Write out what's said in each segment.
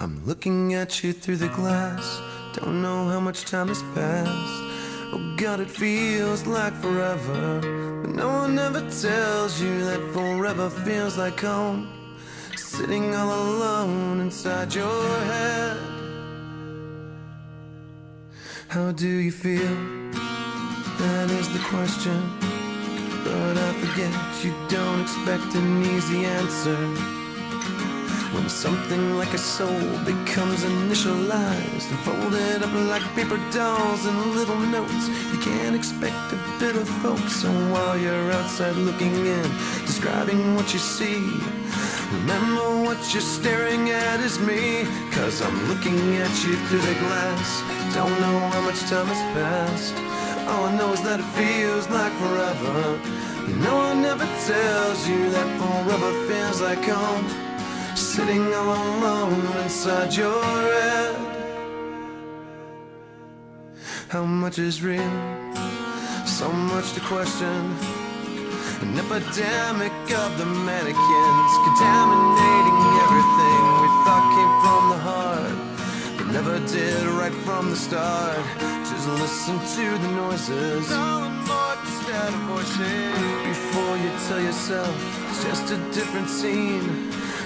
I'm looking at you through the glass. Don't know how much time has passed. Oh God, it feels like forever, but no one ever tells you that forever feels like home. Sitting all alone inside your head. How do you feel? That is the question. But I forget you don't expect an easy answer. When something like a soul becomes initialized and folded up like paper dolls and little notes, you can't expect a bit of folks. So while you're outside looking in, describing what you see, remember what you're staring at is me. 'Cause I'm looking at you through the glass. Don't know how much time has passed. All I know is that it feels like forever. No one ever tells you that forever feels like home. Sitting all alone inside your head. How much is real? So much to question. An epidemic of the mannequins, contaminating everything we thought came from the heart, but never did right from the start. Just listen to the noises, knowing more instead of voices. Before you tell yourself it's just a different scene,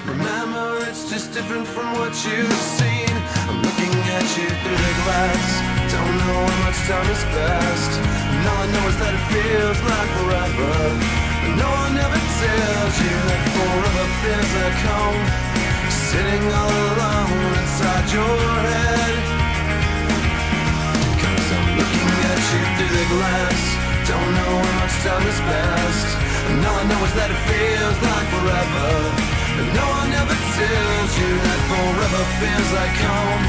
remember it's just different from what you've seen. I'm looking at you through the glass. Don't know how much time has passed, and all I know is that it feels like forever. But no one ever tells you that forever feels like home. Sitting all alone inside your head. 'Cause I'm looking at you through the glass. Don't know how much time has passed, and all I know is that it feels like forever. But no one ever tells you that forever feels like home.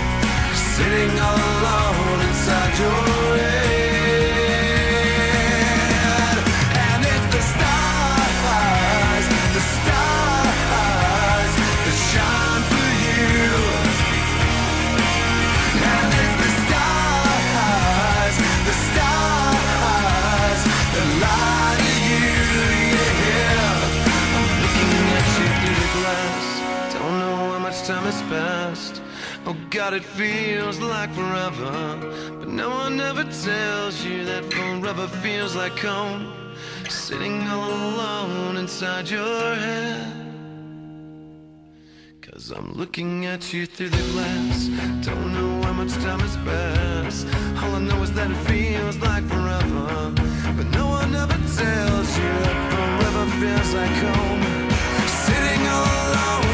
Sitting all alone inside your head. And it's the stars that shine for you. And it's the stars that lie to you, yeah. I'm looking at you through the glass. Don't know how much time has passed. Oh God, it feels like forever. But no one ever tells you that forever feels like home. Sitting all alone inside your head. 'Cause I'm looking at you through the glass. Don't know how much time has passed. All I know is that it feels like forever. But no one ever tells you that forever feels like home. Sitting all alone